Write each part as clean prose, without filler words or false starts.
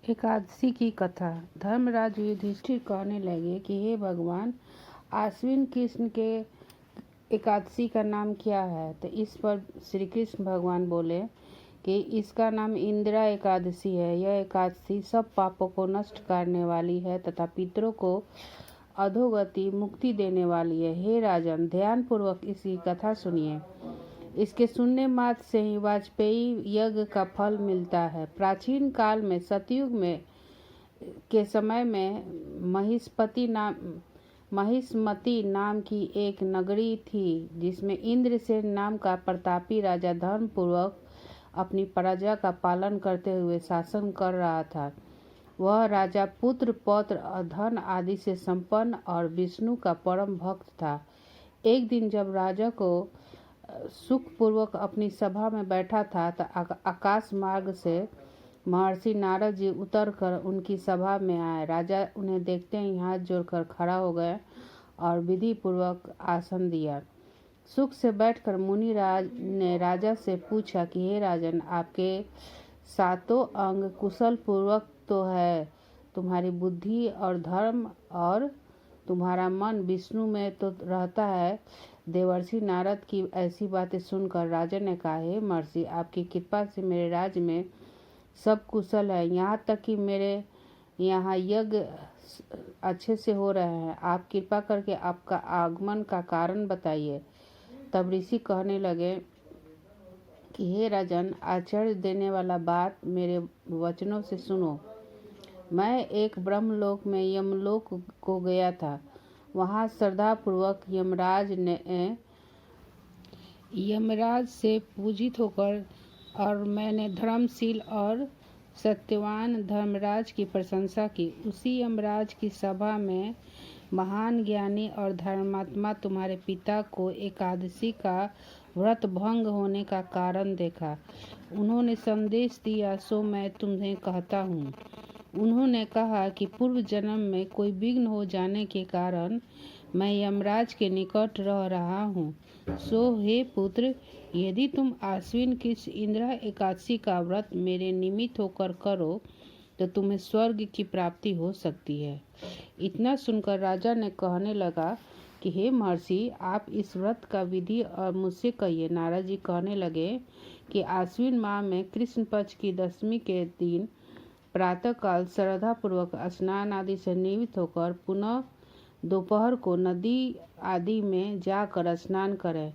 एकादशी की कथा। धर्मराज युधिष्ठिर कहने लगे कि हे भगवान, आश्विन कृष्ण के एकादशी का नाम क्या है? तो इस पर श्री कृष्ण भगवान बोले कि इसका नाम इंदिरा एकादशी है। यह एकादशी सब पापों को नष्ट करने वाली है तथा पितरों को अधोगति मुक्ति देने वाली है। हे राजन, ध्यान पूर्वक इसकी कथा सुनिए। इसके सुनने मात्र से ही वाजपेयी यज्ञ का फल मिलता है। प्राचीन काल में सतयुग में के समय में महिष्मती नाम की एक नगरी थी जिसमें इंद्रसेन नाम का प्रतापी राजा धर्म पूर्वक अपनी प्रजा का पालन करते हुए शासन कर रहा था। वह राजा पुत्र पौत्र धन आदि से संपन्न और विष्णु का परम भक्त था। एक दिन जब राजा को सुखपूर्वक अपनी सभा में बैठा था तो आकाश मार्ग से महर्षि नारद जी उतरकर उनकी सभा में आए। राजा उन्हें देखते ही हाथ जोड़कर खड़ा हो गए और विधि पूर्वक आसन दिया। सुख से बैठकर मुनि राज ने राजा से पूछा कि हे राजन, आपके सातों अंग कुशल पूर्वक तो है, तुम्हारी बुद्धि और धर्म और तुम्हारा मन विष्णु में तो रहता है। देवर्षि नारद की ऐसी बातें सुनकर राजा ने कहा, हे महर्षि, आपकी कृपा से मेरे राज्य में सब कुशल है, यहाँ तक कि मेरे यहाँ यज्ञ अच्छे से हो रहे हैं। आप कृपा करके आपका आगमन का कारण बताइए। तब ऋषि कहने लगे कि हे राजन, आश्चर्य देने वाला बात मेरे वचनों से सुनो। मैं एक ब्रह्मलोक में यमलोक को गया था। वहाँ श्रद्धापूर्वक यमराज से पूजित होकर और मैंने धर्मशील और सत्यवान धर्मराज की प्रशंसा की। उसी यमराज की सभा में महान ज्ञानी और धर्मात्मा तुम्हारे पिता को एकादशी का व्रत भंग होने का कारण देखा। उन्होंने संदेश दिया, सो मैं तुम्हें कहता हूँ। उन्होंने कहा कि पूर्व जन्म में कोई विघ्न हो जाने के कारण मैं यमराज के निकट रह रहा हूँ। सो हे पुत्र, यदि तुम आश्विन की इंदिरा एकादशी का व्रत मेरे निमित्त होकर करो तो तुम्हें स्वर्ग की प्राप्ति हो सकती है। इतना सुनकर राजा ने कहने लगा कि हे महर्षि, आप इस व्रत का विधि और मुझसे कहिए। नारद जी कहने लगे कि आश्विन माह में कृष्ण पक्ष की दशमी के दिन प्रातःकाल श्रद्धापूर्वक स्नान आदि से निवृत्त होकर पुनः दोपहर को नदी आदि में जाकर स्नान करें।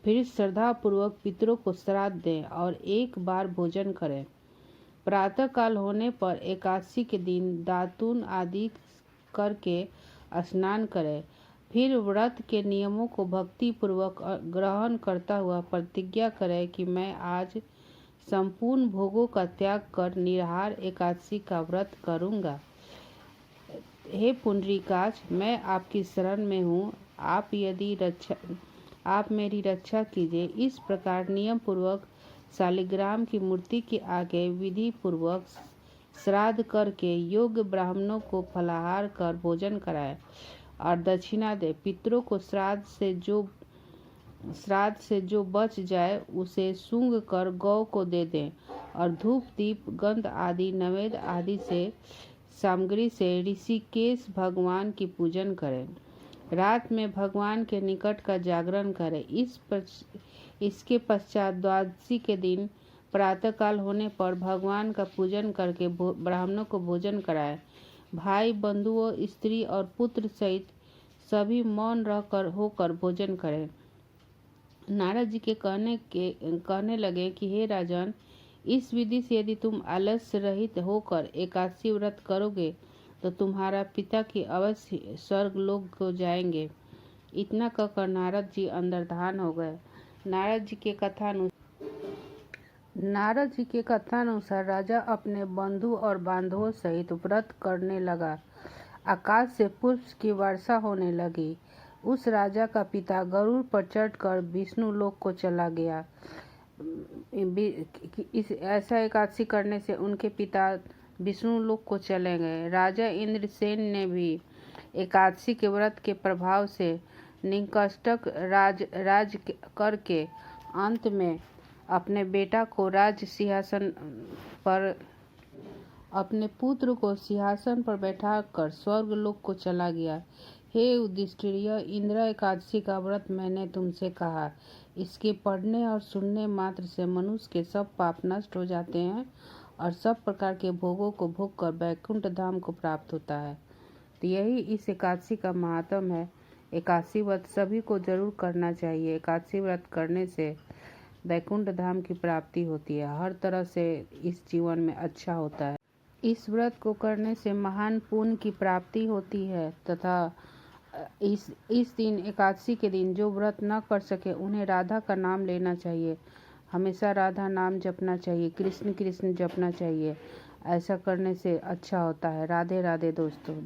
फिर श्रद्धापूर्वक पितरों को श्राद्ध दें और एक बार भोजन करें। प्रातःकाल होने पर एकादशी के दिन दातून आदि करके स्नान करें। फिर व्रत के नियमों को भक्ति पूर्वक ग्रहण करता हुआ प्रतिज्ञा करें कि मैं आज संपूर्ण भोगों का त्याग कर निराहार एकादशी का व्रत करूंगा। हे पुंडरीकाक्ष, मैं आपकी शरण में हूँ, आप मेरी रक्षा कीजिए। इस प्रकार नियम पूर्वक शालिग्राम की मूर्ति के आगे विधि पूर्वक श्राद्ध करके योग्य ब्राह्मणों को फलाहार कर भोजन कराए और दक्षिणा दे। पितरों को श्राद्ध से जो बच जाए उसे सूंघ कर गौ को दे दें और धूप दीप गंध आदि नैवेद्य आदि से सामग्री से ऋषिकेश भगवान की पूजन करें। रात में भगवान के निकट का जागरण करें। इसके पश्चात द्वादशी के दिन प्रातःकाल होने पर भगवान का पूजन करके ब्राह्मणों को भोजन कराएं। भाई बंधुओं स्त्री और पुत्र सहित सभी मौन होकर भोजन करें। नारद जी के कहने लगे कि हे राजन, इस विधि से यदि तुम आलस्य रहित होकर एकादशी व्रत करोगे तो तुम्हारा पिता की अवश्य स्वर्ग लोक को जाएंगे। इतना कहकर नारद जी अंतर्धान हो गए। नारद जी के कथानुसार राजा अपने बंधु और बांधवों सहित व्रत करने लगा। आकाश से पुष्प की वर्षा होने लगी। उस राजा का पिता गरुड़ पर चढ़कर विष्णु लोक को चला गया। ऐसा एकादशी करने से उनके पिता विष्णु लोक को चले गए। राजा इंद्रसेन ने भी एकादशी के व्रत के प्रभाव से निकष्टक राज करके अंत में अपने बेटा को राज सिंहासन पर अपने पुत्र को सिंहासन पर बैठाकर स्वर्गलोक को चला गया। हे युधिष्ठिर, इंदिरा एकादशी का व्रत मैंने तुमसे कहा। इसके पढ़ने और सुनने मात्र से मनुष्य के सब पाप नष्ट हो जाते हैं और सब प्रकार के भोगों को भोग कर वैकुंठ धाम को प्राप्त होता है। तो यही इस एकादशी का महात्म है। एकादशी व्रत सभी को जरूर करना चाहिए। एकादशी व्रत करने से वैकुंठ धाम की प्राप्ति होती है। हर तरह से इस जीवन में अच्छा होता है। इस व्रत को करने से महान पुण्य की प्राप्ति होती है तथा इस दिन, एकादशी के दिन, जो व्रत न कर सके उन्हें राधा का नाम लेना चाहिए। हमेशा राधा नाम जपना चाहिए, कृष्ण कृष्ण जपना चाहिए। ऐसा करने से अच्छा होता है। राधे राधे दोस्तों।